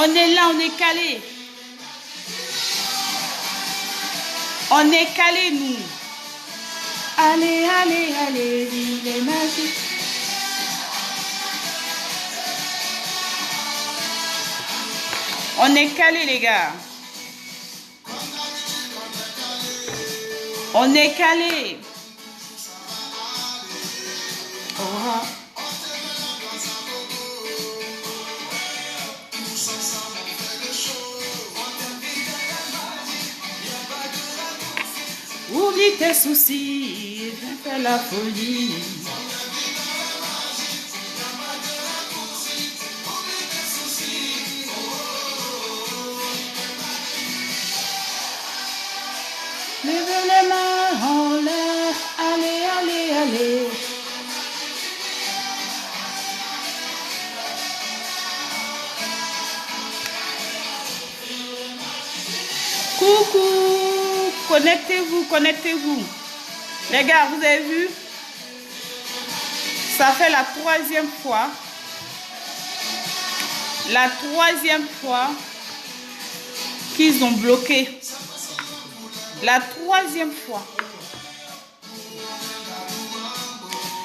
On est là, on est calé. On est calé, nous. Allez, allez, allez, il est magique. On est calé, les gars. On est calé. Oh. Oublie tes soucis, fais la folie. Lève les mains en l'air, allez, allez, allez. Coucou, connectez-vous, connectez-vous. Les gars, vous avez vu? Ça fait la troisième fois. La troisième fois qu'ils ont bloqué. La troisième fois.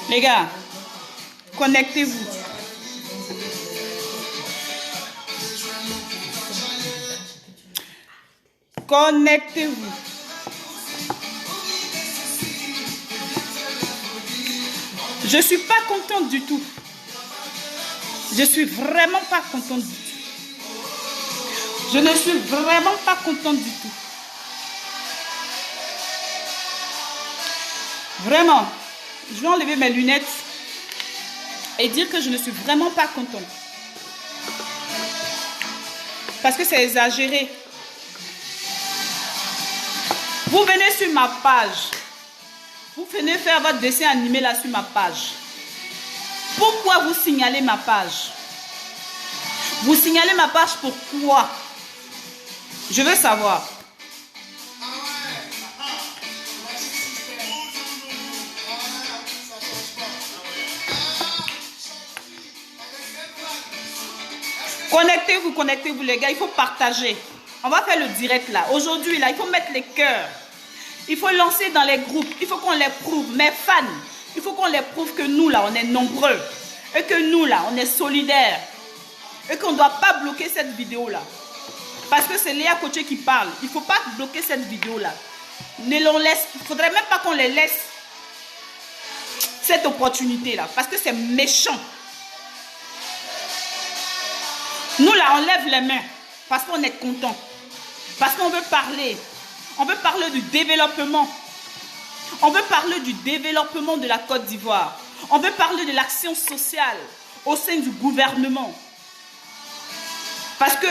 Les gars, connectez-vous. Connectez-vous. Je ne suis pas contente du tout. Je suis vraiment pas contente du tout. Je ne suis vraiment pas contente du tout. Vraiment, je vais enlever mes lunettes et dire que je ne suis vraiment pas contente. Parce que c'est exagéré. Vous venez sur ma page. Vous venez faire votre dessin animé là sur ma page. Pourquoi vous signalez ma page? Vous signalez ma page pourquoi? Je veux savoir. Connectez-vous, connectez-vous les gars, il faut partager. On va faire le direct là. Aujourd'hui là, il faut mettre les cœurs. Il faut lancer dans les groupes. Il faut qu'on les prouve. Mes fans, il faut qu'on les prouve que nous là, on est nombreux. Et que nous là, on est solidaires. Et qu'on ne doit pas bloquer cette vidéo là. Parce que c'est Léa Coaché qui parle. Il ne faut pas bloquer cette vidéo là. Ne l'on laisse. Il ne faudrait même pas qu'on les laisse cette opportunité là. Parce que c'est méchant. Nous là, on lève les mains. Parce qu'on est content. Parce qu'on veut parler. On veut parler du développement. On veut parler du développement de la Côte d'Ivoire. On veut parler de l'action sociale au sein du gouvernement. Parce que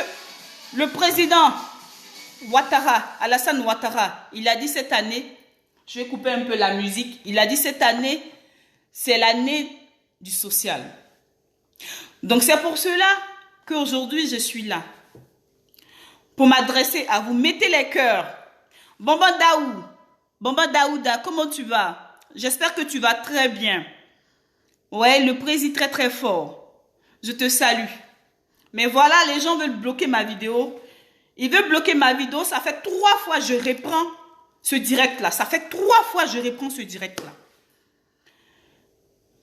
le président Ouattara, Alassane Ouattara, il a dit cette année, je vais couper un peu la musique, il a dit cette année, c'est l'année du social. Donc c'est pour cela qu'aujourd'hui je suis là. Pour m'adresser à vous, mettez les cœurs. Bamba Daou, Bamba Daouda, comment tu vas? J'espère que tu vas très bien. Ouais, le président très très fort. Je te salue. Mais voilà, les gens veulent bloquer ma vidéo. Ils veulent bloquer ma vidéo. Ça fait 3 fois que je reprends ce direct-là. Ça fait 3 fois que je reprends ce direct-là.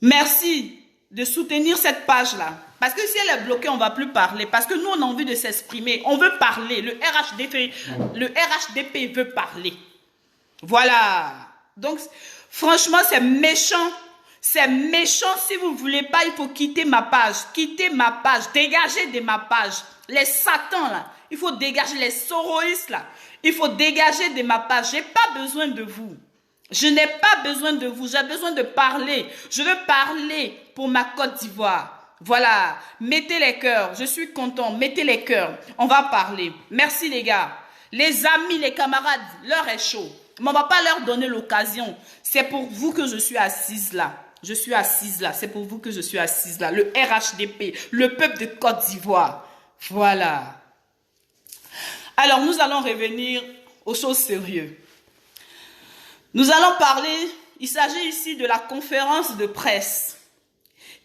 Merci de soutenir cette page-là. Parce que si elle est bloquée, on ne va plus parler. Parce que nous, on a envie de s'exprimer. On veut parler. Le RHDP veut parler. Voilà. Donc, franchement, c'est méchant. C'est méchant. Si vous ne voulez pas, il faut quitter ma page. Quitter ma page. Dégagez de ma page. Les satans, là. Il faut dégager les soroïstes, là. Il faut dégager de ma page. Je n'ai pas besoin de vous. Je n'ai pas besoin de vous. J'ai besoin de parler. Je veux parler pour ma Côte d'Ivoire. Voilà. Mettez les cœurs. Je suis content. Mettez les cœurs. On va parler. Merci, les gars. Les amis, les camarades, l'heure est chaud. Mais on ne va pas leur donner l'occasion. C'est pour vous que je suis assise là. Je suis assise là. C'est pour vous que je suis assise là. Le RHDP, le peuple de Côte d'Ivoire. Voilà. Alors, nous allons revenir aux choses sérieuses. Nous allons parler, il s'agit ici de la conférence de presse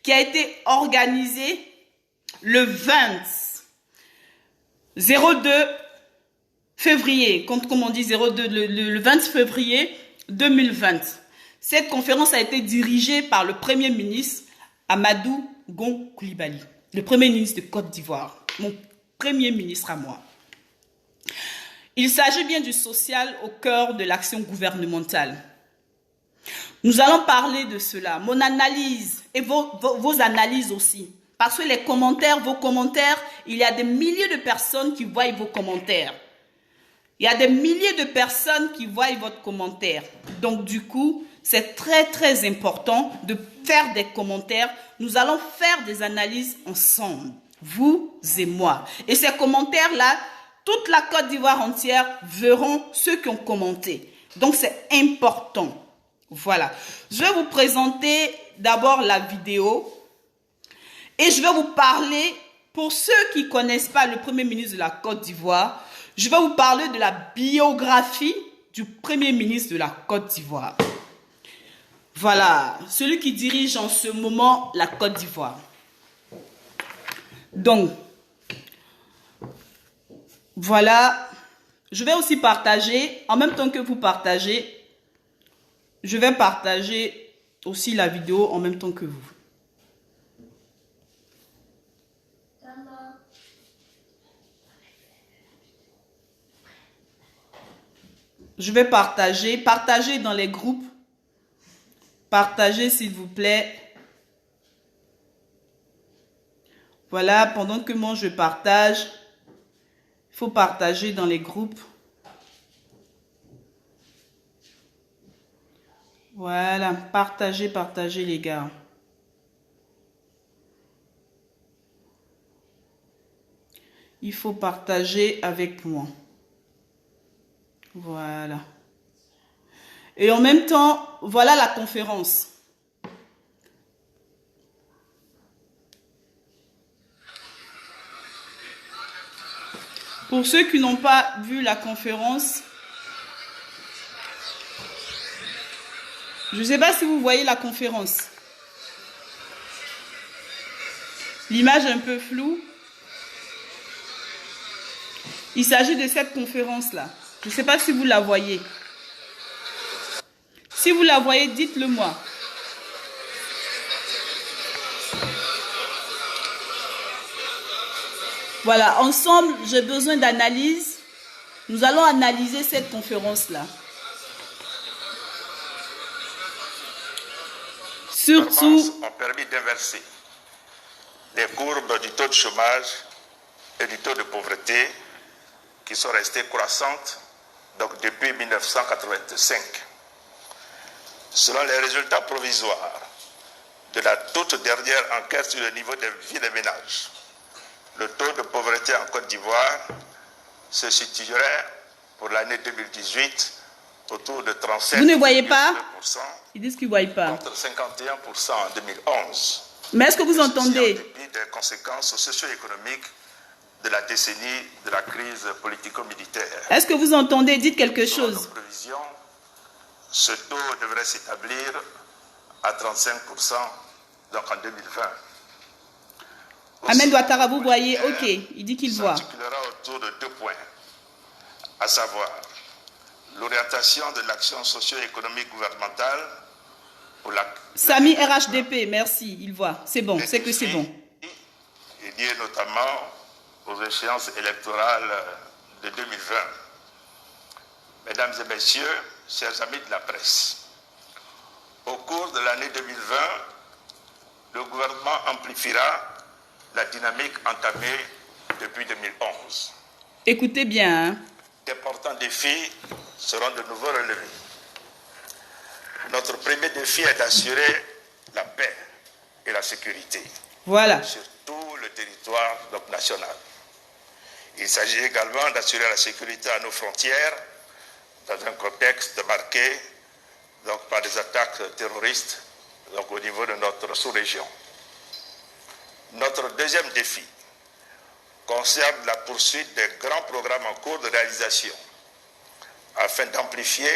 qui a été organisée le 20 02 février, comme on dit 02, le 20 février 2020. Cette conférence a été dirigée par le Premier ministre Amadou Gon Coulibaly, le Premier ministre de Côte d'Ivoire, mon Premier ministre à moi. Il s'agit bien du social au cœur de l'action gouvernementale. Nous allons parler de cela, mon analyse et vos analyses aussi. Parce que les commentaires, vos commentaires, il y a des milliers de personnes qui voient vos commentaires. Il y a des milliers de personnes qui voient votre commentaire. Donc du coup, c'est très important de faire des commentaires. Nous allons faire des analyses ensemble, vous et moi. Et ces commentaires-là, toute la Côte d'Ivoire entière verront ceux qui ont commenté. Donc c'est important. Voilà. Je vais vous présenter d'abord la vidéo. Et je vais vous parler, pour ceux qui ne connaissent pas le Premier ministre de la Côte d'Ivoire, je vais vous parler de la biographie du Premier ministre de la Côte d'Ivoire. Voilà, celui qui dirige en ce moment la Côte d'Ivoire. Donc, voilà, je vais aussi partager, en même temps que vous partagez, je vais partager aussi la vidéo en même temps que vous. Je vais partager dans les groupes. Partagez s'il vous plaît. Voilà, pendant que moi je partage, il faut partager dans les groupes. Voilà, partagez les gars. Il faut partager avec moi. Voilà. Et en même temps, voilà la conférence. Pour ceux qui n'ont pas vu la conférence, je ne sais pas si vous voyez la conférence. L'image est un peu floue. Il s'agit de cette conférence-là. Je ne sais pas si vous la voyez. Si vous la voyez, dites-le moi. Voilà, ensemble, j'ai besoin d'analyse. Nous allons analyser cette conférence-là. Surtout, ont permis d'inverser les courbes du taux de chômage et du taux de pauvreté qui sont restées croissantes donc depuis 1985. Selon les résultats provisoires de la toute dernière enquête sur le niveau de vie des ménages, le taux de pauvreté en Côte d'Ivoire se situerait pour l'année 2018 autour de 37%. Vous ne voyez pas? Ils disent qu'ils ne voient pas. Contre 51% en 2011. Mais est-ce que vous entendez? En dépit des conséquences socio-économiques de la décennie de la crise politico-militaire. Est-ce que vous entendez? Dites quelque chose. Selon nos prévisions, ce taux devrait s'établir à 35% donc en 2020. Ahmed Ouattara, vous voyez? Ok, il dit qu'il voit. S'articulera autour de 2 points, à savoir l'orientation de l'action socio-économique gouvernementale pour la... Samy RHDP, merci, il voit. C'est bon, c'est que c'est bon. Et lié notamment aux échéances électorales de 2020. Mesdames et messieurs, chers amis de la presse, au cours de l'année 2020, le gouvernement amplifiera la dynamique entamée depuis 2011. Écoutez bien. Hein? D'importants défis seront de nouveau relevés. Notre premier défi est d'assurer la paix et la sécurité. Voilà. Sur tout le territoire national. Il s'agit également d'assurer la sécurité à nos frontières dans un contexte marqué donc, par des attaques terroristes donc, au niveau de notre sous-région. Notre deuxième défi concerne la poursuite des grands programmes en cours de réalisation afin d'amplifier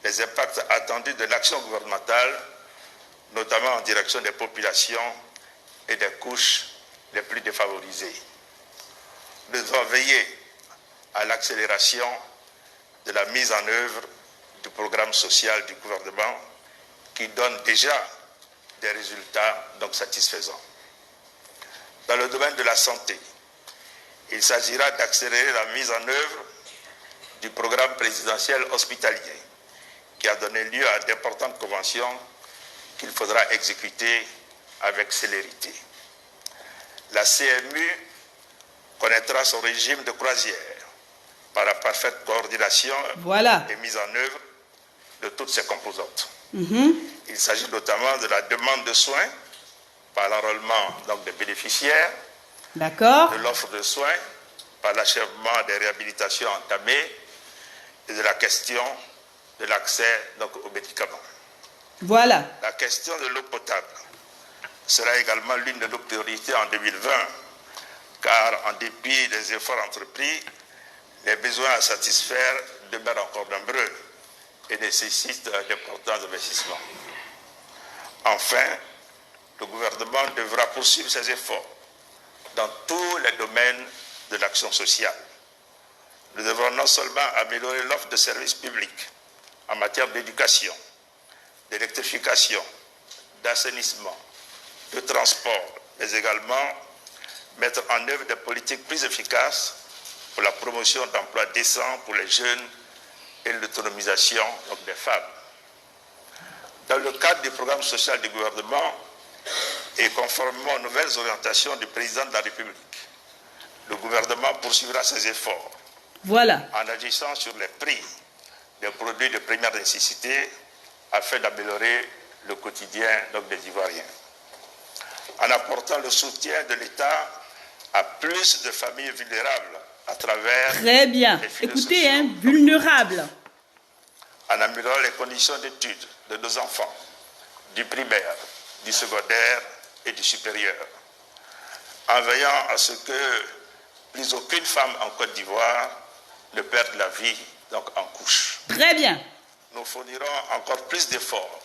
les impacts attendus de l'action gouvernementale, notamment en direction des populations et des couches les plus défavorisées. devra veiller à l'accélération de la mise en œuvre du programme social du gouvernement qui donne déjà des résultats donc satisfaisants. Dans le domaine de la santé, il s'agira d'accélérer la mise en œuvre du programme présidentiel hospitalier qui a donné lieu à d'importantes conventions qu'il faudra exécuter avec célérité. La CMU connaîtra son régime de croisière par la parfaite coordination et mise en œuvre de toutes ses composantes. Il s'agit notamment de la demande de soins par l'enrôlement des bénéficiaires, de l'offre de soins par l'achèvement des réhabilitations entamées et de la question de l'accès aux médicaments. Voilà. La question de l'eau potable sera également l'une de nos priorités en 2020, car en dépit des efforts entrepris, les besoins à satisfaire demeurent encore nombreux et nécessitent d'importants investissements. Enfin, le gouvernement devra poursuivre ses efforts dans tous les domaines de l'action sociale. Nous devrons non seulement améliorer l'offre de services publics en matière d'éducation, d'électrification, d'assainissement, de transport, mais également mettre en œuvre des politiques plus efficaces pour la promotion d'emplois décents pour les jeunes et l'autonomisation des femmes. Dans le cadre du programme social du gouvernement et conformément aux nouvelles orientations du président de la République, le gouvernement poursuivra ses efforts en agissant sur les prix des produits de première nécessité afin d'améliorer le quotidien des Ivoiriens. En apportant le soutien de l'État à plus de familles vulnérables à travers Très bien. Écoutez, vulnérables. En améliorant les conditions d'études de nos enfants, du primaire, du secondaire et du supérieur. En veillant à ce que plus aucune femme en Côte d'Ivoire ne perde la vie en couche. Très bien. Nous fournirons encore plus d'efforts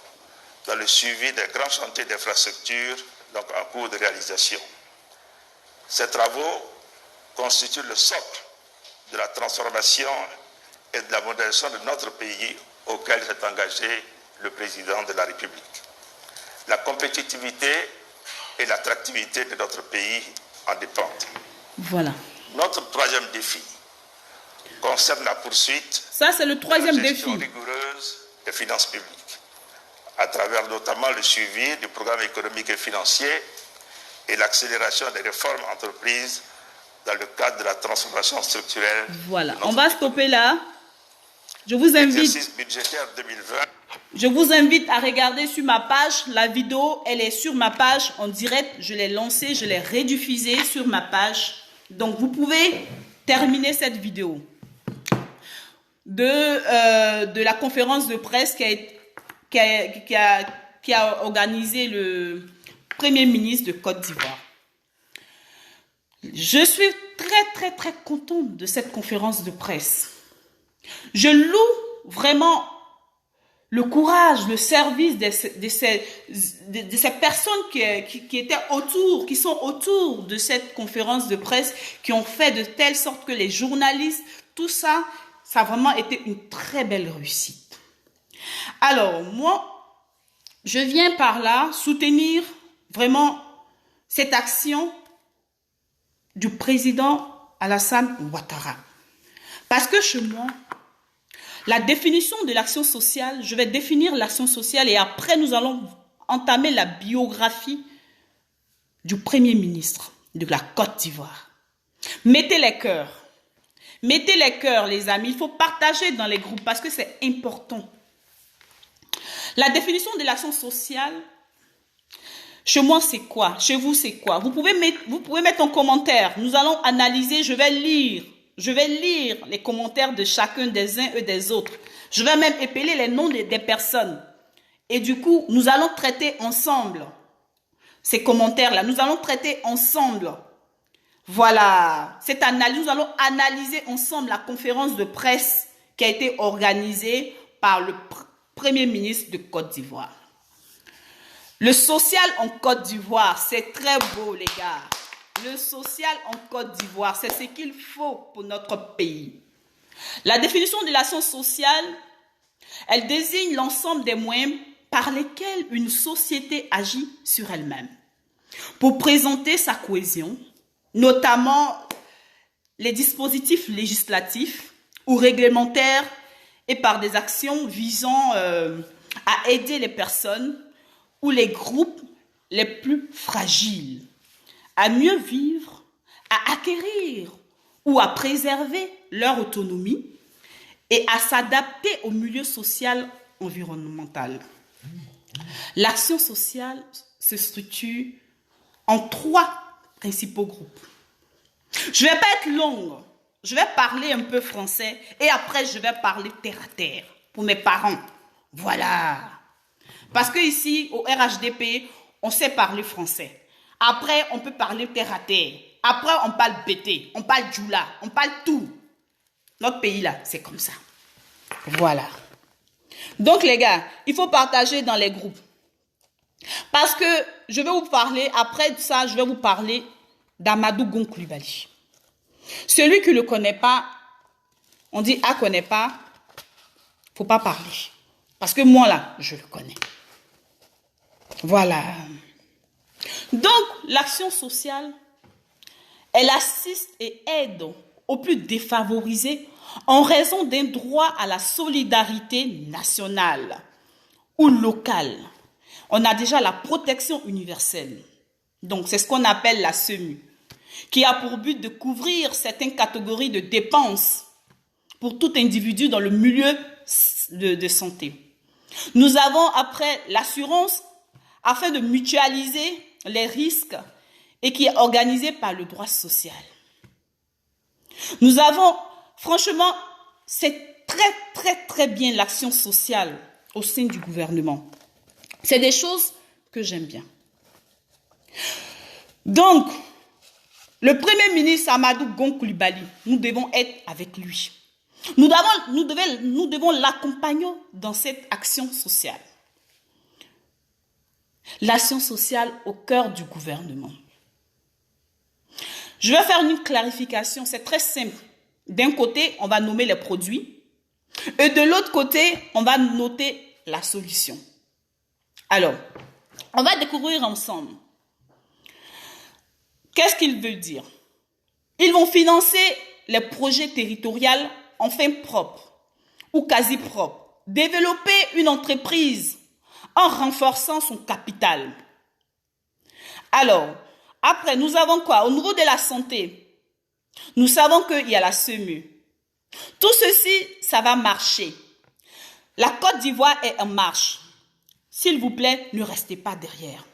dans le suivi des grands chantiers d'infrastructures en cours de réalisation. Ces travaux constituent le socle de la transformation et de la modernisation de notre pays auquel s'est engagé le président de la République. La compétitivité et l'attractivité de notre pays en dépendent. Voilà. Notre troisième défi concerne la poursuite c'est le troisième de la gestion défi rigoureuse des finances publiques, à travers notamment le suivi du programme économique et financier et l'accélération des réformes entreprises dans le cadre de la transformation structurelle. Voilà, on va stopper là. Je vous invite. Budgétaire 2020. Je vous invite à regarder sur ma page. La vidéo, elle est sur ma page en direct. Je l'ai lancée, je l'ai rediffusée sur ma page. Donc, vous pouvez terminer cette vidéo de la conférence de presse qui a organisé le Premier ministre de Côte d'Ivoire. Je suis très contente de cette conférence de presse. Je loue vraiment le courage, le service de ces personnes qui étaient autour, qui sont autour de cette conférence de presse, qui ont fait de telle sorte que les journalistes, tout ça, ça a vraiment été une très belle réussite. Alors, moi, je viens par là soutenir vraiment cette action du président Alassane Ouattara. Parce que chez moi, la définition de l'action sociale, je vais définir l'action sociale et après nous allons entamer la biographie du Premier ministre de la Côte d'Ivoire. Mettez les cœurs. Mettez les cœurs, les amis. Il faut partager dans les groupes parce que c'est important. La définition de l'action sociale, chez moi, c'est quoi? Chez vous, c'est quoi? Vous pouvez mettre en commentaire. Nous allons analyser, je vais lire les commentaires de chacun des uns et des autres. Je vais même épeler les noms des personnes. Et du coup, nous allons traiter ensemble ces commentaires-là. Nous allons traiter ensemble. Voilà. Cette analyse, nous allons analyser ensemble la conférence de presse qui a été organisée par le Premier ministre de Côte d'Ivoire. Le social en Côte d'Ivoire, c'est très beau, les gars. le social en Côte d'Ivoire, c'est ce qu'il faut pour notre pays. La définition de l'action sociale, elle désigne l'ensemble des moyens par lesquels une société agit sur elle-même pour présenter sa cohésion, notamment les dispositifs législatifs ou réglementaires et par des actions visant à aider les personnes ou les groupes les plus fragiles à mieux vivre, à acquérir ou à préserver leur autonomie et à s'adapter au milieu social environnemental. L'action sociale se structure en 3 principaux groupes. Je ne vais pas être longue, je vais parler un peu français et après je vais parler terre à terre pour mes parents. Voilà. Parce que ici, au RHDP, on sait parler français. Après, on peut parler terre à terre. Après, on parle BT, on parle Djoula, on parle tout. Notre pays là, c'est comme ça. Voilà. Donc les gars, il faut partager dans les groupes. Parce que je vais vous parler, après ça, je vais vous parler d'Amadou Gon Coulibaly. Celui qui ne le connaît pas, on dit « ah, connaît pas », faut pas parler. Parce que moi là, je le connais. Voilà. Donc, l'action sociale, elle assiste et aide aux plus défavorisés en raison d'un droit à la solidarité nationale ou locale. On a déjà la protection universelle. Donc, c'est ce qu'on appelle la SEMU, qui a pour but de couvrir certaines catégories de dépenses pour tout individu dans le milieu de santé. Nous avons après l'assurance afin de mutualiser les risques et qui est organisée par le droit social. Nous avons, franchement, c'est très bien l'action sociale au sein du gouvernement. C'est des choses que j'aime bien. Donc, le Premier ministre Amadou Gon Coulibaly, nous devons être avec lui. Nous devons l'accompagner dans cette action sociale. L'action sociale au cœur du gouvernement. Je vais faire une clarification, c'est très simple. D'un côté, on va nommer les produits et de l'autre côté, on va noter la solution. Alors, on va découvrir ensemble. Qu'est-ce qu'il veut dire? Ils vont financer les projets territoriaux en fin propre ou quasi propre. Développer une entreprise en renforçant son capital. Alors, après, nous avons quoi? Au niveau de la santé, nous savons qu'il y a la SEMU. Tout ceci, ça va marcher. La Côte d'Ivoire est en marche. S'il vous plaît, ne restez pas derrière.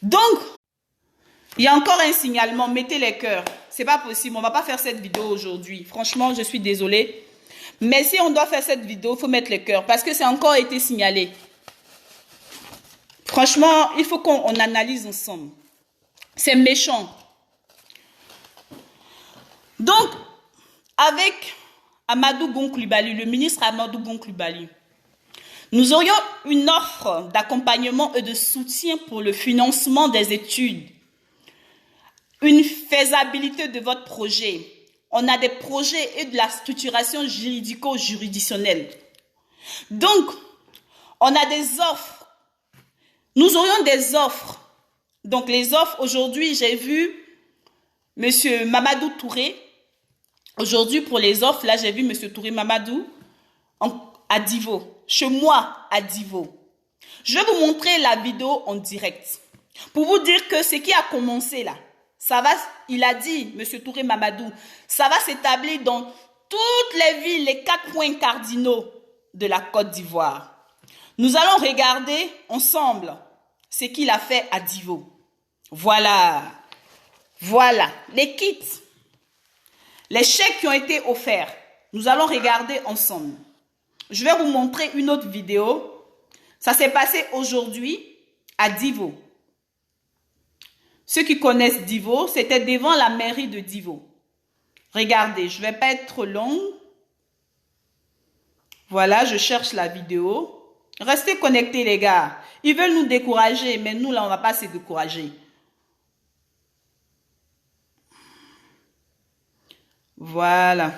Donc, il y a encore un signalement, mettez les cœurs. C'est pas possible, on ne va pas faire cette vidéo aujourd'hui. Franchement, je suis désolée. Mais si on doit faire cette vidéo, il faut mettre les cœurs parce que c'est encore été signalé. Franchement, il faut qu'on analyse ensemble. C'est méchant. Donc, avec Amadou Gon Coulibaly, le ministre Amadou Gon Coulibaly, nous aurions une offre d'accompagnement et de soutien pour le financement des études. Une faisabilité de votre projet. On a des projets et de la structuration juridico-juridictionnelle. Donc, on a des offres. Nous aurions des offres. Donc, les offres, aujourd'hui, j'ai vu M. Mamadou Touré. Aujourd'hui, pour les offres, là, j'ai vu M. Touré Mamadou à Divo. Chez moi, à Divo. Je vais vous montrer la vidéo en direct. Pour vous dire que ce qui a commencé là, ça va, il a dit, M. Touré Mamadou, ça va s'établir dans toutes les villes, les 4 points cardinaux de la Côte d'Ivoire. Nous allons regarder ensemble ce qu'il a fait à Divo. Voilà. Voilà. Les kits. Les chèques qui ont été offerts. Nous allons regarder ensemble. Je vais vous montrer une autre vidéo. Ça s'est passé aujourd'hui à Divo. Ceux qui connaissent Divo, c'était devant la mairie de Divo. Regardez, je ne vais pas être trop longue. Voilà, je cherche la vidéo. Restez connectés les gars. Ils veulent nous décourager, mais nous là, on ne va pas se décourager. Voilà.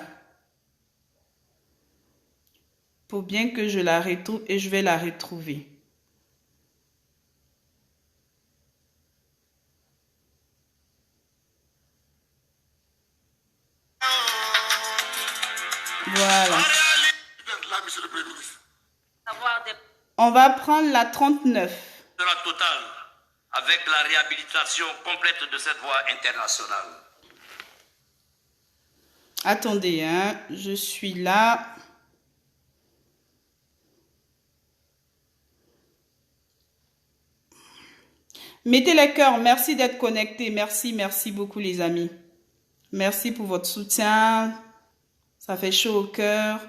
Pour bien que je la retrouve et je vais la retrouver. Voilà. On va prendre la 39. Sera totale avec la réhabilitation complète de cette voie internationale. Attendez, hein, je suis là. Mettez les cœurs. Merci d'être connectés. Merci, merci beaucoup les amis. Merci pour votre soutien. Ça fait chaud au cœur.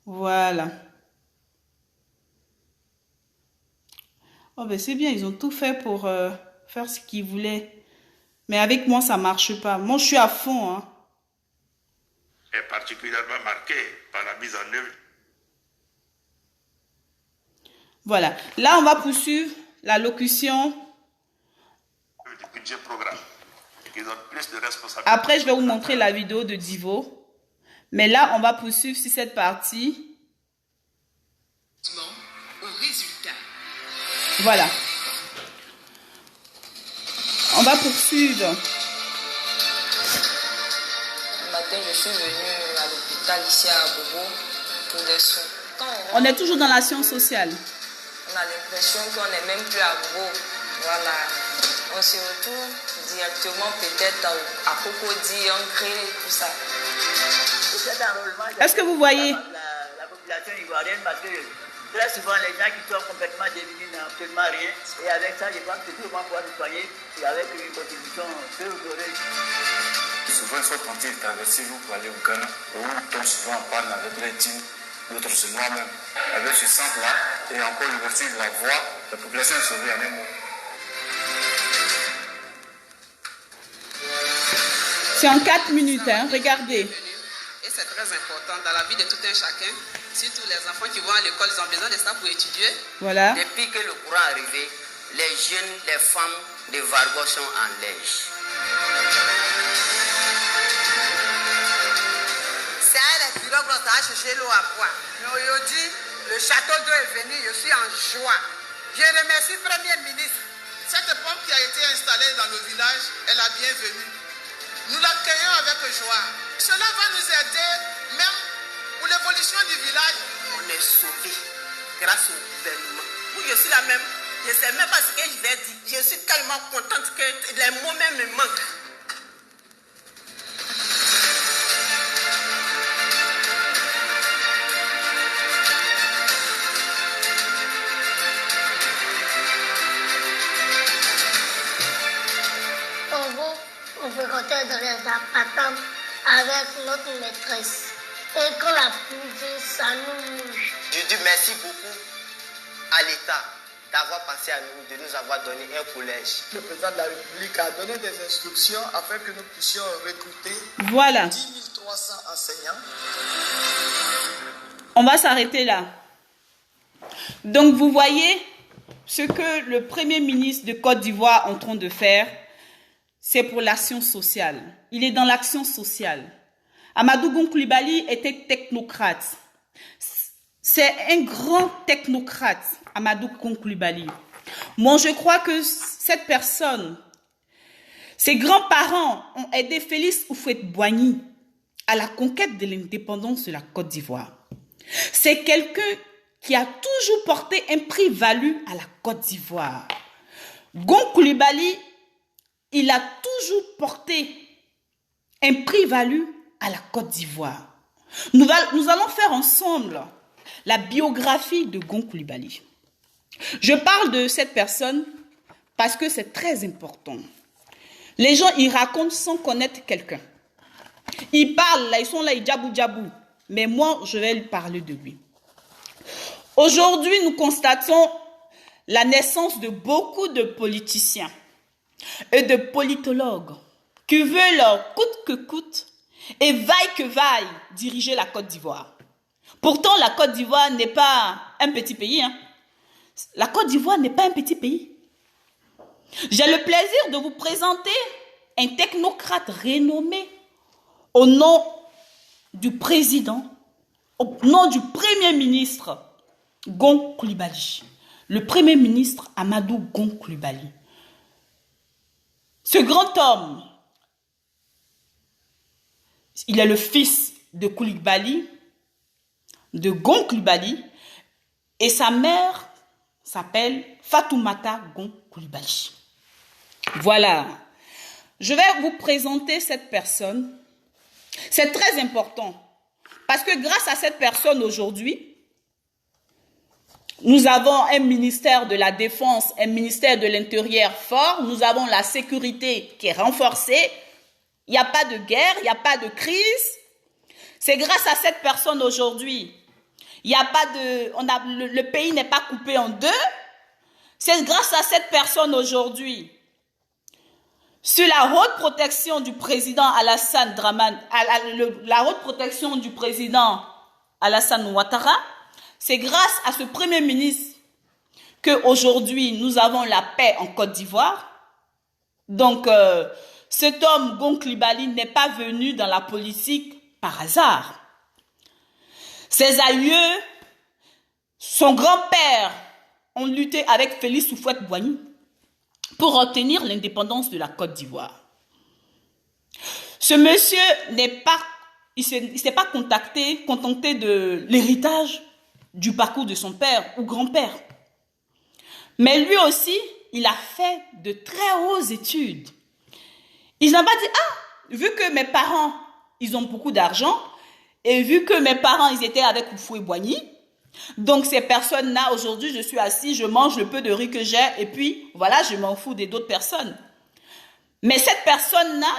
Voilà. Oh ben c'est bien, ils ont tout fait pour faire ce qu'ils voulaient. Mais avec moi, ça marche pas. Moi, je suis à fond. Hein. Est particulièrement marqué par la mise en œuvre. Voilà. Là, on va poursuivre la locution. Du budget programme. Qui donne plus de responsabilité. Après, je vais vous montrer la vidéo de Divo. Mais là, on va poursuivre sur cette partie. Au résultat. Voilà. On va poursuivre. Le matin, je suis venue à l'hôpital ici à Bobo pour des soins. On est toujours dans l'action sociale. On a l'impression qu'on n'est même plus à Bobo. Voilà. On se retrouve directement peut-être à Cocody, on crée tout ça. Est-ce que vous voyez? La population ivoirienne, parce que très souvent les gens qui sont complètement démunis n'ont absolument rien. Et avec ça, je pense que tout le monde pourra se soigner et avec une contribution peu douloureuse. Souvent, ils sont tentés de traverser l'eau pour aller au Ghana. Où on tombe souvent en panne avec les teams, d'autres c'est moi-même. Avec ce centre-là, et encore l'ouverture de la voie, la population est sauvée en un mot. C'est en 4 minutes, hein, regardez. Et c'est très important dans la vie de tout un chacun. Surtout les enfants qui vont à l'école, ils ont besoin de ça pour étudier. Voilà. Depuis que le courant est arrivé, les jeunes, les femmes de Vargo sont en lège. C'est à la pirogue, ça a cherché l'eau à quoi. Mais aujourd'hui, le château d'eau est venu, je suis en joie. Je remercie le Premier ministre. Cette pompe qui a été installée dans le village est la bienvenue. Nous l'accueillons avec joie. Cela va nous aider même pour l'évolution du village. On est sauvés grâce au gouvernement. Moi, je suis là même. Je ne sais même pas ce que je vais dire. Je suis tellement contente que les mots même me manquent. On fréquentait dans les appartements avec notre maîtresse. Et quand la pluie, ça nous mouche. Je dis merci beaucoup à l'État d'avoir pensé à nous, de nous avoir donné un collège. Le président de la République a donné des instructions afin que nous puissions recruter voilà. 10 300 enseignants. On va s'arrêter là. Donc, vous voyez ce que le Premier ministre de Côte d'Ivoire est en train de faire. C'est pour l'action sociale. Il est dans l'action sociale. Amadou Gon Coulibaly était technocrate. C'est un grand technocrate, Amadou Gon Coulibaly. Moi, je crois que cette personne, ses grands-parents ont aidé Félix Houphouët-Boigny à la conquête de l'indépendance de la Côte d'Ivoire. C'est quelqu'un qui a toujours porté un prix-value à la Côte d'Ivoire. Gon Coulibaly, il a toujours porté un prix-value à la Côte d'Ivoire. Nous allons faire ensemble la biographie de Gon Coulibaly. Je parle de cette personne parce que c'est très important. Les gens, ils racontent sans connaître quelqu'un. Ils parlent, là, ils sont là, ils djabou. Mais moi, je vais lui parler de lui. Aujourd'hui, nous constatons la naissance de beaucoup de politiciens et de politologues qui veulent coûte que coûte et vaille que vaille diriger la Côte d'Ivoire. Pourtant, la Côte d'Ivoire n'est pas un petit pays. Hein. La Côte d'Ivoire n'est pas un petit pays. J'ai le plaisir de vous présenter un technocrate renommé au nom du président, au nom du premier ministre Gon Coulibaly. Le premier ministre Amadou Gon Coulibaly. Ce grand homme, il est le fils de Coulibaly, de Gon Coulibaly, et sa mère s'appelle Fatoumata Gon Coulibaly. Voilà. Je vais vous présenter cette personne. C'est très important. Parce que grâce à cette personne aujourd'hui, nous avons un ministère de la Défense, un ministère de l'Intérieur fort. Nous avons la sécurité qui est renforcée. Il n'y a pas de guerre, il n'y a pas de crise. C'est grâce à cette personne aujourd'hui. Il y a pas de, le pays n'est pas coupé en deux. C'est grâce à cette personne aujourd'hui. Sur la haute protection du président Alassane Dramane, la haute protection du président Alassane Ouattara, c'est grâce à ce premier ministre qu'aujourd'hui nous avons la paix en Côte d'Ivoire. Donc, cet homme, Gon Coulibaly, n'est pas venu dans la politique par hasard. Ses aïeux, son grand-père, ont lutté avec Félix Houphouët-Boigny pour obtenir l'indépendance de la Côte d'Ivoire. Ce monsieur il s'est pas contenté de l'héritage du parcours de son père ou grand-père. Mais lui aussi, il a fait de très hautes études. Il n'a pas dit, vu que mes parents, ils ont beaucoup d'argent, et vu que mes parents, ils étaient avec Houphouët-Boigny, donc ces personnes-là, aujourd'hui, je suis assis, je mange le peu de riz que j'ai, et puis, voilà, je m'en fous des d'autres personnes. Mais cette personne-là,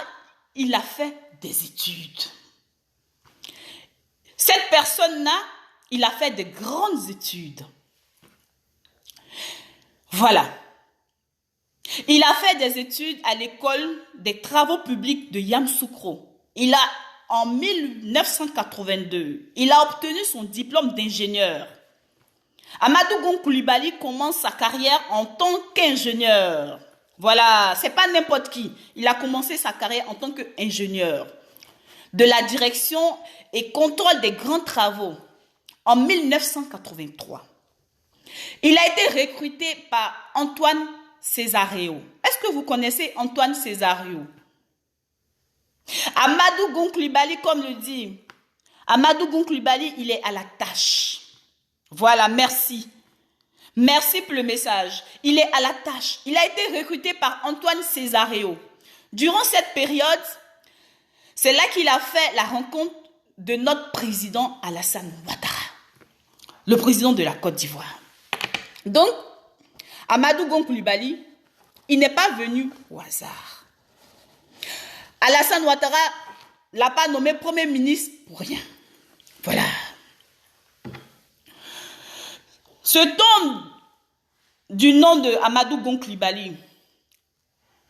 il a fait des études. Cette personne-là, il a fait de grandes études. Voilà. Il a fait des études à l'école des travaux publics de Yamoussoukro. En 1982, il a obtenu son diplôme d'ingénieur. Amadou Gon Coulibaly commence sa carrière en tant qu'ingénieur. Voilà, c'est pas n'importe qui. Il a commencé sa carrière en tant qu'ingénieur de la direction et contrôle des grands travaux en 1983. Il a été recruté par Antoine Césaréo. Est-ce que vous connaissez Antoine Césaréo? Amadou Gon Coulibaly, comme le dit, Amadou Gon Coulibaly, il est à la tâche. Voilà, merci. Merci pour le message. Il est à la tâche. Il a été recruté par Antoine Césaréo. Durant cette période, c'est là qu'il a fait la rencontre de notre président Alassane Ouattara, le président de la Côte d'Ivoire. Donc, Amadou Gon Coulibaly, il n'est pas venu au hasard. Alassane Ouattara ne l'a pas nommé Premier ministre pour rien. Voilà. Cet homme du nom de Amadou Gon Coulibaly,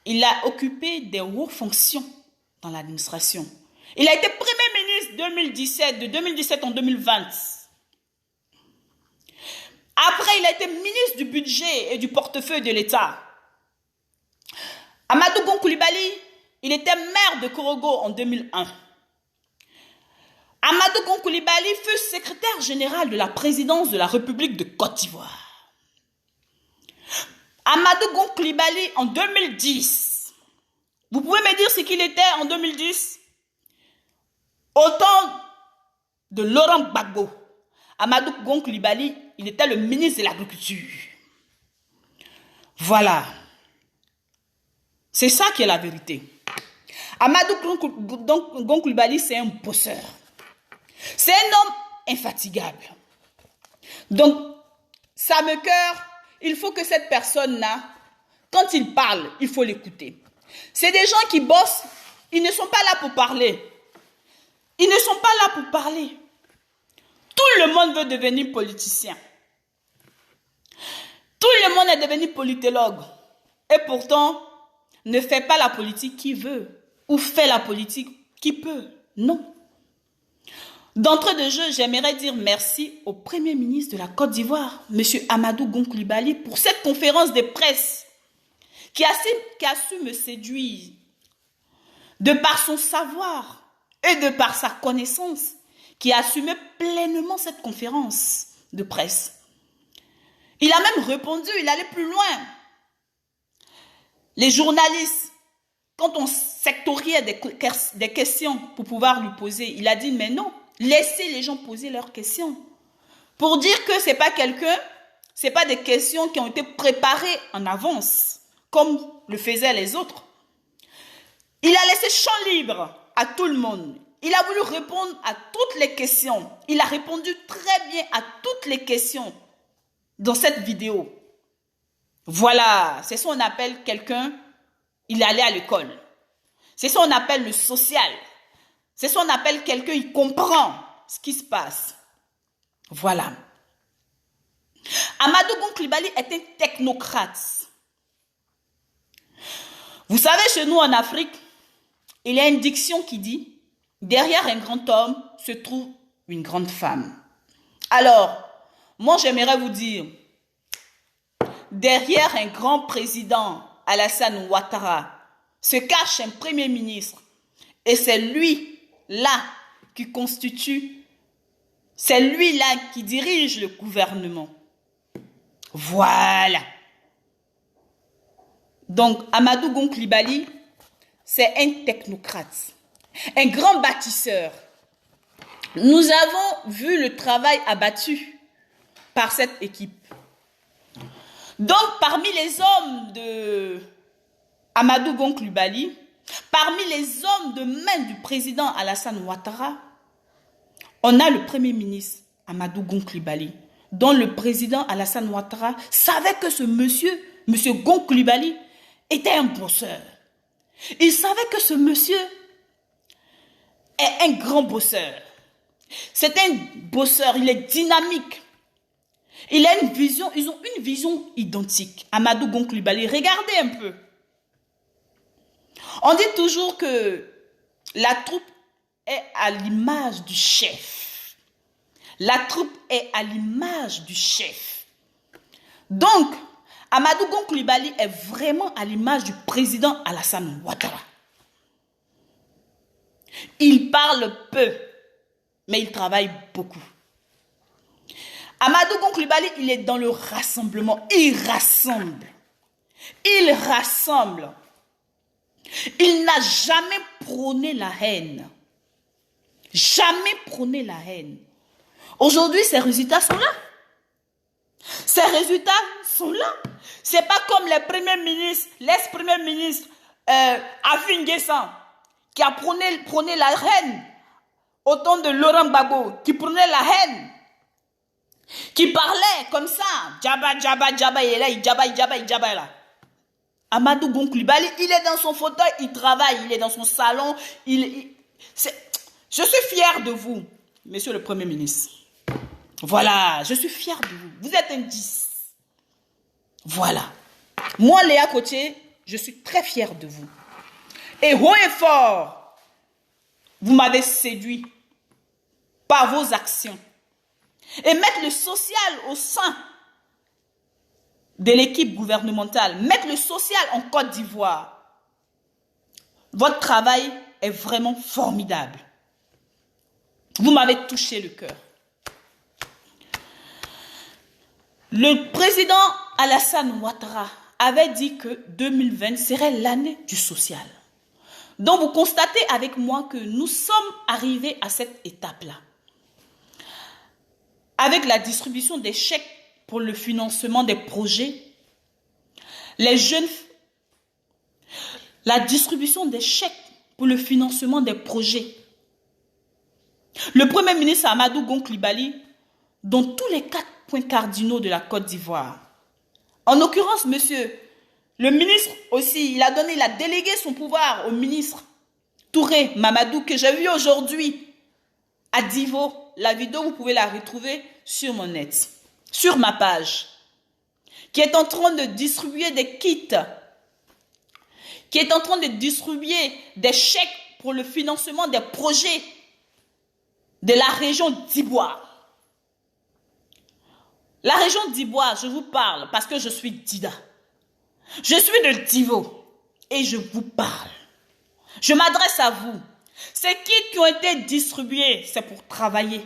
il a occupé des hautes fonctions dans l'administration. Il a été Premier ministre de 2017 en 2020. Après, il a été ministre du budget et du portefeuille de l'État. Amadou Gon Coulibaly, il était maire de Korogo en 2001. Amadou Gon Coulibaly fut secrétaire général de la présidence de la République de Côte d'Ivoire. Amadou Gon Coulibaly en 2010. Vous pouvez me dire ce qu'il était en 2010? Au temps de Laurent Gbagbo, Amadou Gon Coulibaly, il était le ministre de l'Agriculture. Voilà. C'est ça qui est la vérité. Amadou Gon Coulibaly, c'est un bosseur. C'est un homme infatigable. Donc, ça me cœur, il faut que cette personne-là, quand il parle, il faut l'écouter. C'est des gens qui bossent, ils ne sont pas là pour parler. Ils ne sont pas là pour parler. Tout le monde veut devenir politicien. Tout le monde est devenu politologue. Et pourtant, ne fait pas la politique qui veut. Ou fait la politique qui peut. Non. D'entrée de jeu, j'aimerais dire merci au Premier ministre de la Côte d'Ivoire, M. Amadou Gon Coulibaly, pour cette conférence de presse qui a su me séduire de par son savoir et de par sa connaissance, qui a assumé pleinement cette conférence de presse. Il a même répondu, il allait plus loin. Les journalistes, quand on sectoriait des questions pour pouvoir lui poser, il a dit, mais non, laissez les gens poser leurs questions. Pour dire que c'est pas quelqu'un, c'est pas des questions qui ont été préparées en avance, comme le faisaient les autres. Il a laissé champ libre à tout le monde. Il a voulu répondre à toutes les questions. Il a répondu très bien à toutes les questions dans cette vidéo. Voilà, c'est ce qu'on appelle quelqu'un, il allait à l'école. C'est ce qu'on appelle le social. C'est ce qu'on appelle quelqu'un, il comprend ce qui se passe. Voilà. Amadou Gon Coulibaly est un technocrate. Vous savez, chez nous en Afrique, il y a une diction qui dit « Derrière un grand homme se trouve une grande femme ». Alors, moi j'aimerais vous dire, derrière un grand président, Alassane Ouattara, se cache un premier ministre. Et c'est lui-là qui constitue, c'est lui-là qui dirige le gouvernement. Voilà. Donc, Amadou Gon Coulibaly, c'est un technocrate, un grand bâtisseur. Nous avons vu le travail abattu par cette équipe. Donc, parmi les hommes de Amadou Gon Coulibaly, parmi les hommes de main du président Alassane Ouattara, on a le premier ministre Amadou Gon Coulibaly, dont le président Alassane Ouattara savait que ce monsieur Gon Coulibaly, était un bosseur. Il savait que ce monsieur est un grand bosseur. C'est un bosseur, il est dynamique. Il a une vision, ils ont une vision identique. Amadou Gon Coulibaly, regardez un peu. On dit toujours que la troupe est à l'image du chef. La troupe est à l'image du chef. Donc, Amadou Gon Coulibaly est vraiment à l'image du président Alassane Ouattara. Il parle peu, mais il travaille beaucoup. Amadou Gon Coulibaly, il est dans le rassemblement. Il rassemble. Il rassemble. Il n'a jamais prôné la haine. Jamais prôné la haine. Aujourd'hui, ces résultats sont là. Ces résultats sont là. C'est pas comme les premiers ministres, l'ex-premier ministre Afin Guessan, qui a prôné la haine au temps de Laurent Gbagbo, qui prônait la haine, qui parlait comme ça, djaba, djaba, djaba, il est là, il djaba là. Amadou Gon Coulibaly, il est dans son fauteuil, il travaille, il est dans son salon. Je suis fier de vous, monsieur le Premier ministre. Voilà, je suis fier de vous. Vous êtes un 10. Voilà. Moi, Léa Cotier, je suis très fier de vous. Et haut et fort, vous m'avez séduit par vos actions. Et mettre le social au sein de l'équipe gouvernementale, mettre le social en Côte d'Ivoire. Votre travail est vraiment formidable. Vous m'avez touché le cœur. Le président Alassane Ouattara avait dit que 2020 serait l'année du social. Donc vous constatez avec moi que nous sommes arrivés à cette étape-là. Avec la distribution des chèques pour le financement des projets, les jeunes, la distribution des chèques pour le financement des projets. Le Premier ministre Amadou Gon Coulibaly, dans tous les 4 points cardinaux de la Côte d'Ivoire. En l'occurrence, monsieur, le ministre aussi, il a délégué son pouvoir au ministre Touré Mamadou, que j'ai vu aujourd'hui à Divo. La vidéo, vous pouvez la retrouver sur mon net, sur ma page, qui est en train de distribuer des kits, qui est en train de distribuer des chèques pour le financement des projets de la région d'Iboire. La région d'Iboire, je vous parle parce que je suis Dida. Je suis de Divo et je vous parle. Je m'adresse à vous. Ces kits qui ont été distribués, c'est pour travailler.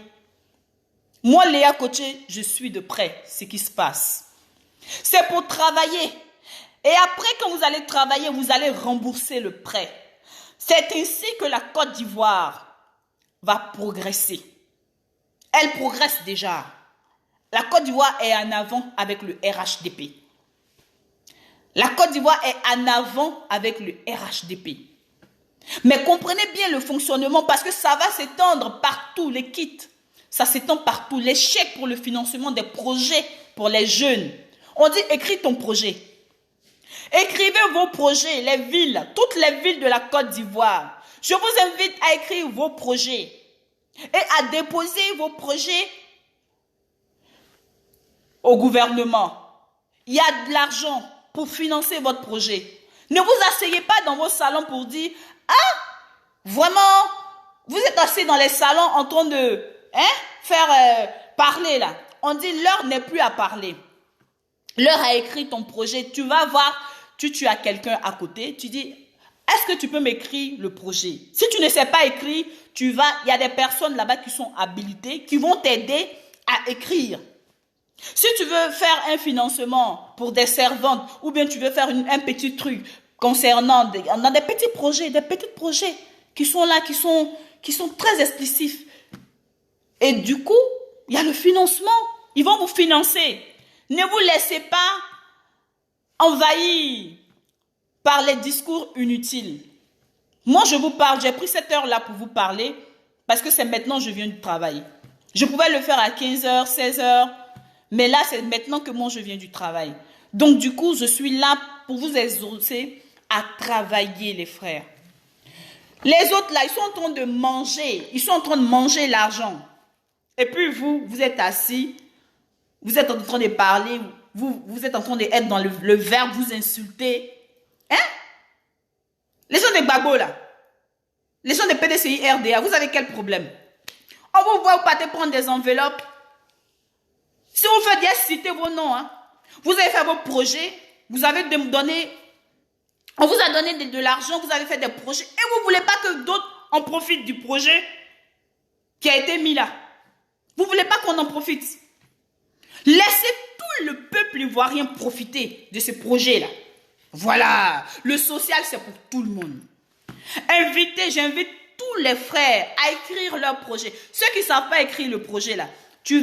Moi, Léa Coaché, je suis de près ce qui se passe. C'est pour travailler. Et après, quand vous allez travailler, vous allez rembourser le prêt. C'est ainsi que la Côte d'Ivoire va progresser. Elle progresse déjà. La Côte d'Ivoire est en avant avec le RHDP. La Côte d'Ivoire est en avant avec le RHDP. Mais comprenez bien le fonctionnement parce que ça va s'étendre partout, les kits. Ça s'étend partout. Les chèques pour le financement des projets pour les jeunes. On dit écris ton projet. Écrivez vos projets, les villes, toutes les villes de la Côte d'Ivoire. Je vous invite à écrire vos projets et à déposer vos projets au gouvernement. Il y a de l'argent pour financer votre projet. Ne vous asseyez pas dans vos salons pour dire « Ah, vraiment, vous êtes assis dans les salons en train de faire parler là. » On dit « L'heure n'est plus à parler. L'heure a écrit ton projet. Tu vas voir, tu as quelqu'un à côté. Tu dis « Est-ce que tu peux m'écrire le projet ?» Si tu ne sais pas écrire, il y a des personnes là-bas qui sont habilitées, qui vont t'aider à écrire. Si tu veux faire un financement pour des servantes ou bien tu veux faire un petit truc concernant des petits projets qui sont là, qui sont très explicitifs. Et du coup, il y a le financement. Ils vont vous financer. Ne vous laissez pas envahir par les discours inutiles. Moi, je vous parle, j'ai pris cette heure-là pour vous parler parce que c'est maintenant que je viens du travail. Je pouvais le faire à 15h, 16h. Mais là, c'est maintenant que moi, je viens du travail. Donc, du coup, je suis là pour vous exhorter à travailler, les frères. Les autres, là, ils sont en train de manger. Ils sont en train de manger l'argent. Et puis, vous êtes assis. Vous êtes en train de parler. Vous êtes en train d'être dans le verbe, vous insulter. Hein? Les gens de Gbagbo, là. Les gens de PDCI, RDA, vous avez quel problème? On vous voit, vous partez prendre des enveloppes. Si vous faites bien citer vos noms, hein, vous avez fait vos projets, vous avez donné, on vous a donné de l'argent, vous avez fait des projets, et vous ne voulez pas que d'autres en profitent du projet qui a été mis là. Vous ne voulez pas qu'on en profite. Laissez tout le peuple ivoirien profiter de ce projet-là. Voilà, le social, c'est pour tout le monde. J'invite tous les frères à écrire leur projet. Ceux qui ne savent pas écrire le projet là, tu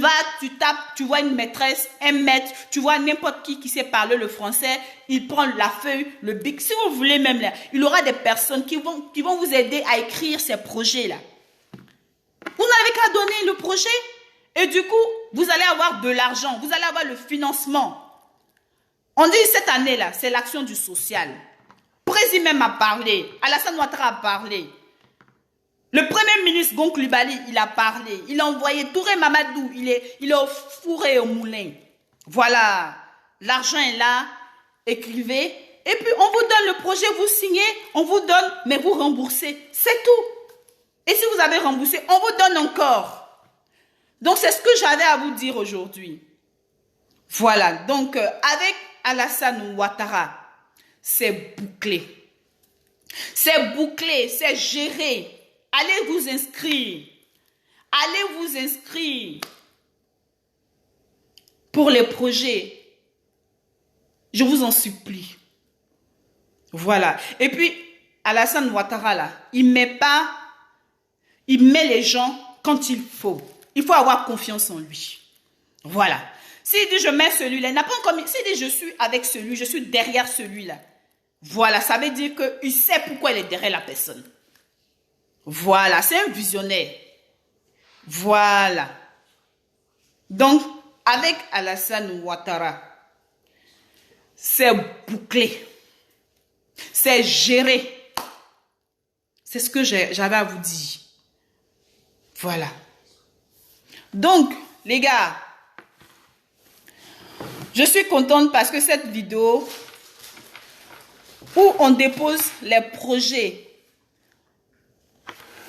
tapes, tu vois une maîtresse, un maître, tu vois n'importe qui sait parler le français, il prend la feuille, le bic. Si vous voulez même là, il y aura des personnes qui vont vous aider à écrire ces projets-là. Vous n'avez qu'à donner le projet et du coup, vous allez avoir de l'argent, vous allez avoir le financement. On dit cette année-là, c'est l'action du social. Président même a parlé, Alassane Ouattara a parlé. Le premier ministre Gon Coulibaly, il a parlé. Il a envoyé Touré Mamadou. Il est au four et au moulin. Voilà. L'argent est là. Écrivez. Et puis, on vous donne le projet, vous signez. On vous donne, mais vous remboursez. C'est tout. Et si vous avez remboursé, on vous donne encore. Donc, c'est ce que j'avais à vous dire aujourd'hui. Voilà. Donc, avec Alassane Ouattara, c'est bouclé. C'est bouclé. C'est géré. Allez vous inscrire. Allez vous inscrire pour les projets. Je vous en supplie. Voilà. Et puis, Alassane Ouattara, là, il met les gens quand il faut. Il faut avoir confiance en lui. Voilà. S'il dit je mets celui-là, il n'a pas encore mis. S'il dit je suis avec celui, je suis derrière celui-là. Voilà. Ça veut dire qu'il sait pourquoi il est derrière la personne. Voilà, c'est un visionnaire. Voilà. Donc, avec Alassane Ouattara, c'est bouclé. C'est géré. C'est ce que j'avais à vous dire. Voilà. Donc, les gars, je suis contente parce que cette vidéo où on dépose les projets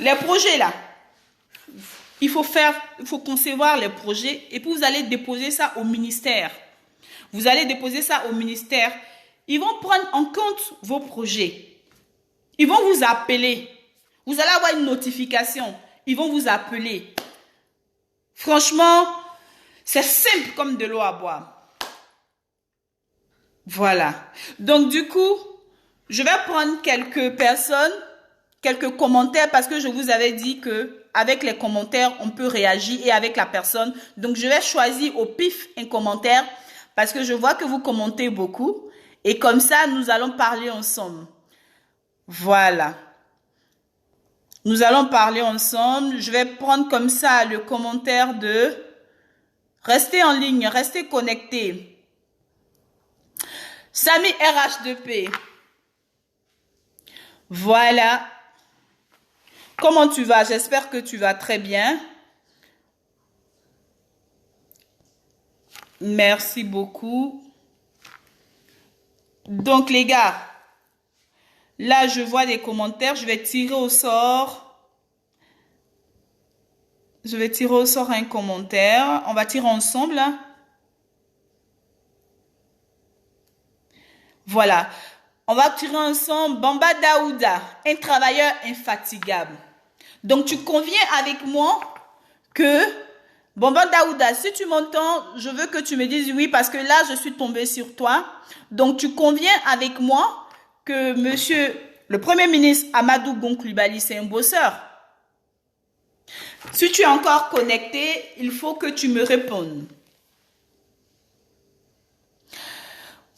là, il faut concevoir les projets et puis vous allez déposer ça au ministère. Vous allez déposer ça au ministère. Ils vont prendre en compte vos projets. Ils vont vous appeler. Vous allez avoir une notification. Ils vont vous appeler. Franchement, c'est simple comme de l'eau à boire. Voilà. Donc, du coup, je vais prendre quelques personnes, quelques commentaires parce que je vous avais dit que avec les commentaires, on peut réagir et avec la personne. Donc, je vais choisir au pif un commentaire parce que je vois que vous commentez beaucoup. Et comme ça, nous allons parler ensemble. Voilà. Nous allons parler ensemble. Je vais prendre comme ça le commentaire de « Restez en ligne, restez connectés ». Samy RH2P. Voilà. Comment tu vas? J'espère que tu vas très bien. Merci beaucoup. Donc, les gars, là, je vois des commentaires. Je vais tirer au sort. Je vais tirer au sort un commentaire. On va tirer ensemble. Hein. Voilà. On va tirer ensemble. Bamba Daouda, un travailleur infatigable. Donc, tu conviens avec moi que, Bamba Daouda, si tu m'entends, je veux que tu me dises oui parce que là, je suis tombée sur toi. Donc, tu conviens avec moi que monsieur, le Premier ministre Amadou Gon Coulibaly, c'est un bosseur. Si tu es encore connecté, il faut que tu me répondes.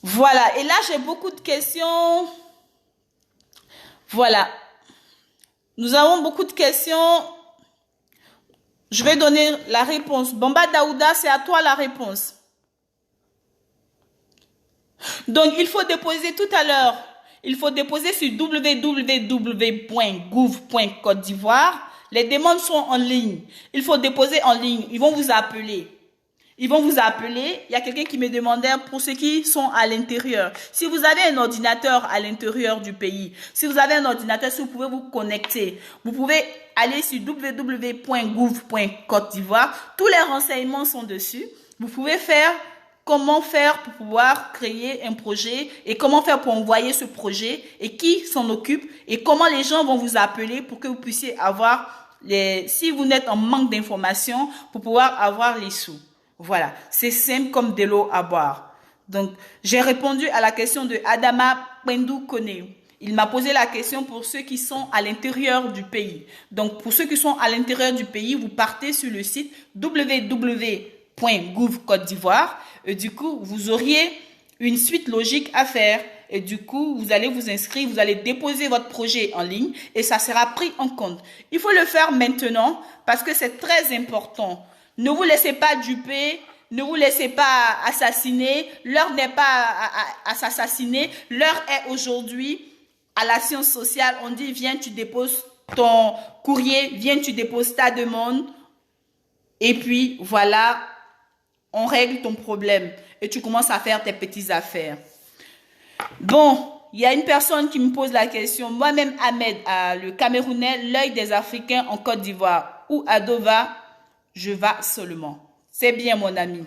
Voilà, et là, j'ai beaucoup de questions. Voilà. Nous avons beaucoup de questions. Je vais donner la réponse. Bamba Daouda, c'est à toi la réponse. Donc, il faut déposer tout à l'heure. Il faut déposer sur www.gouv.Côte d'Ivoire. Les demandes sont en ligne. Il faut déposer en ligne. Ils vont vous appeler. Ils vont vous appeler. Il y a quelqu'un qui me demandait pour ceux qui sont à l'intérieur. Si vous avez un ordinateur à l'intérieur du pays, si vous avez un ordinateur, si vous pouvez vous connecter, vous pouvez aller sur www.gouv.Côte d'Ivoire. Tous les renseignements sont dessus. Vous pouvez faire comment faire pour pouvoir créer un projet et comment faire pour envoyer ce projet et qui s'en occupe et comment les gens vont vous appeler pour que vous puissiez avoir si vous êtes en manque d'informations, pour pouvoir avoir les sous. Voilà, c'est simple comme de l'eau à boire. Donc, j'ai répondu à la question de Adama Pendou Kone. Il m'a posé la question pour ceux qui sont à l'intérieur du pays. Donc, pour ceux qui sont à l'intérieur du pays, vous partez sur le site www.gouv.Côte d'Ivoire. Et du coup, vous auriez une suite logique à faire. Et du coup, vous allez vous inscrire, vous allez déposer votre projet en ligne et ça sera pris en compte. Il faut le faire maintenant parce que c'est très important. Ne vous laissez pas duper, ne vous laissez pas assassiner. L'heure n'est pas à s'assassiner. L'heure est aujourd'hui à la science sociale. On dit, viens, tu déposes ton courrier, viens, tu déposes ta demande. Et puis, voilà, on règle ton problème. Et tu commences à faire tes petites affaires. Bon, il y a une personne qui me pose la question. Moi-même, Ahmed, le Camerounais, l'œil des Africains en Côte d'Ivoire. Où Ado va, je vais seulement. C'est bien, mon ami.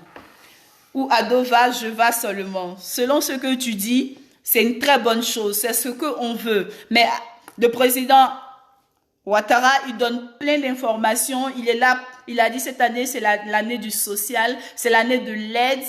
Où Ado va, je vais seulement. Selon ce que tu dis, c'est une très bonne chose. C'est ce qu'on veut. Mais le président Ouattara, il donne plein d'informations. Il est là. Il a dit cette année, c'est l'année du social. C'est l'année de l'aide.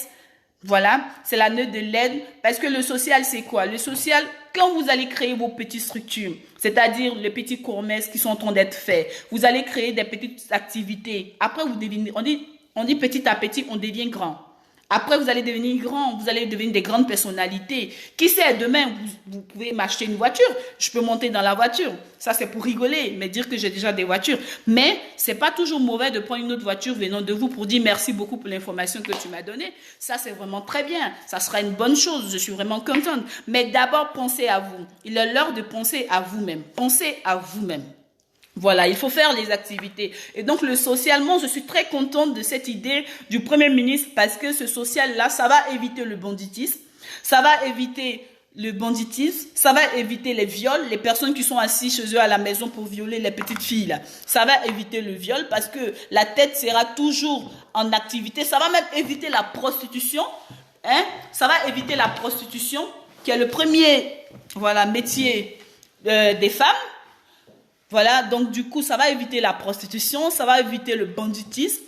Voilà, c'est l'année de l'aide. Parce que le social, c'est quoi? Le social, quand vous allez créer vos petites structures, c'est-à-dire les petits courmesses qui sont en train d'être faits, vous allez créer des petites activités. Après, vous devenez, on dit petit à petit, on devient grand. Après, vous allez devenir grand, vous allez devenir des grandes personnalités. Qui sait, demain, vous pouvez m'acheter une voiture. Je peux monter dans la voiture. Ça, c'est pour rigoler, mais dire que j'ai déjà des voitures. Mais c'est pas toujours mauvais de prendre une autre voiture venant de vous pour dire merci beaucoup pour l'information que tu m'as donnée. Ça, c'est vraiment très bien. Ça sera une bonne chose. Je suis vraiment contente. Mais d'abord, pensez à vous. Il est l'heure de penser à vous-même. Pensez à vous-même. Voilà, il faut faire les activités. Et donc, le socialement, je suis très contente de cette idée du Premier ministre parce que ce social-là, ça va éviter le banditisme, ça va éviter le banditisme, ça va éviter les viols, les personnes qui sont assises chez eux à la maison pour violer les petites filles, là. Ça va éviter le viol parce que la tête sera toujours en activité. Ça va même éviter la prostitution, hein. Ça va éviter la prostitution, qui est le premier, voilà, métier des femmes. Voilà, donc du coup, ça va éviter la prostitution, ça va éviter le banditisme,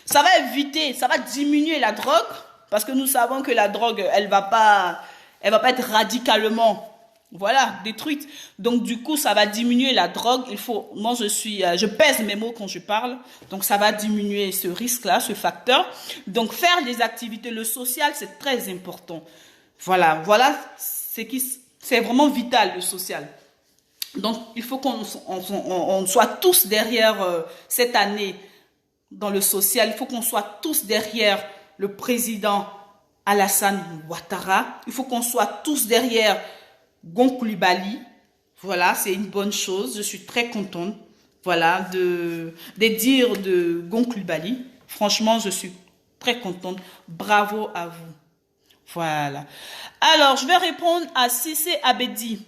ça va diminuer la drogue, parce que nous savons que la drogue, elle va pas être radicalement, voilà, détruite. Donc du coup, ça va diminuer la drogue. Moi je pèse mes mots quand je parle, donc ça va diminuer ce risque-là, ce facteur. Donc faire des activités, le social, c'est très important. Voilà, c'est vraiment vital, le social. Donc, il faut qu'on soit tous derrière cette année dans le social. Il faut qu'on soit tous derrière le président Alassane Ouattara. Il faut qu'on soit tous derrière Gon Coulibaly. Voilà, c'est une bonne chose. Je suis très contente, voilà, des dires de Gon Coulibaly. Franchement, je suis très contente. Bravo à vous. Voilà. Alors, je vais répondre à Cissé Abedi.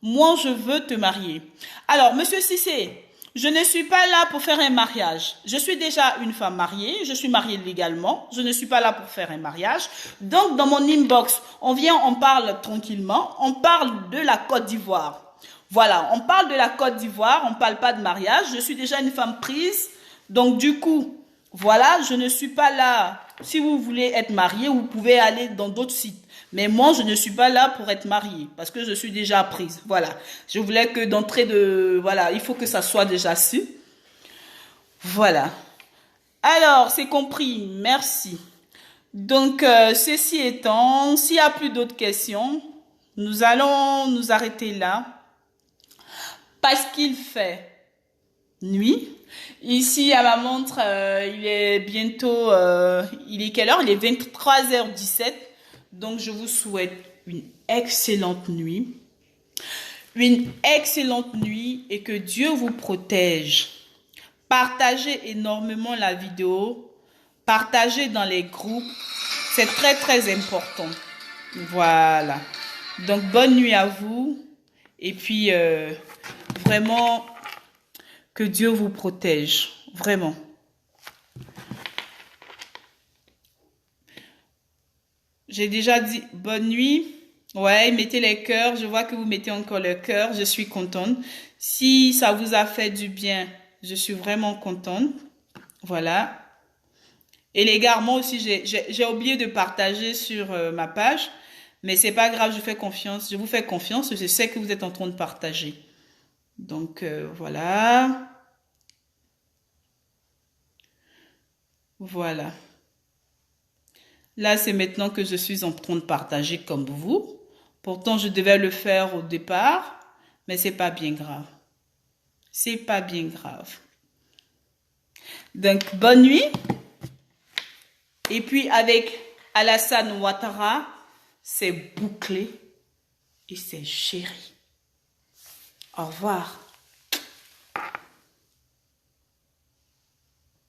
Moi, je veux te marier. Alors, monsieur Cissé, je ne suis pas là pour faire un mariage. Je suis déjà une femme mariée. Je suis mariée légalement. Je ne suis pas là pour faire un mariage. Donc, dans mon inbox, on parle tranquillement. On parle de la Côte d'Ivoire. Voilà, on parle de la Côte d'Ivoire. On ne parle pas de mariage. Je suis déjà une femme prise. Donc, du coup, voilà, je ne suis pas là. Si vous voulez être marié, vous pouvez aller dans d'autres sites. Mais moi, je ne suis pas là pour être mariée parce que je suis déjà prise. Voilà. Je voulais que d'entrée de... Voilà, il faut que ça soit déjà su. Voilà. Alors, c'est compris. Merci. Donc, ceci étant, s'il n'y a plus d'autres questions, nous allons nous arrêter là. Parce qu'il fait nuit. Ici, à ma montre, il est bientôt... il est quelle heure? Il est 23h17. Donc, je vous souhaite une excellente nuit. Une excellente nuit et que Dieu vous protège. Partagez énormément la vidéo. Partagez dans les groupes. C'est très, très important. Voilà. Donc, bonne nuit à vous. Et puis, vraiment, que Dieu vous protège. Vraiment. J'ai déjà dit bonne nuit. Ouais, mettez les cœurs. Je vois que vous mettez encore le cœur. Je suis contente. Si ça vous a fait du bien, je suis vraiment contente. Voilà. Et les gars, moi aussi, j'ai oublié de partager sur ma page. Mais c'est pas grave, je fais confiance. Je vous fais confiance. Je sais que vous êtes en train de partager. Donc, voilà. Voilà. Là, c'est maintenant que je suis en train de partager comme vous. Pourtant, je devais le faire au départ, mais c'est pas bien grave. C'est pas bien grave. Donc, bonne nuit. Et puis, avec Alassane Ouattara, c'est bouclé et c'est chéri. Au revoir.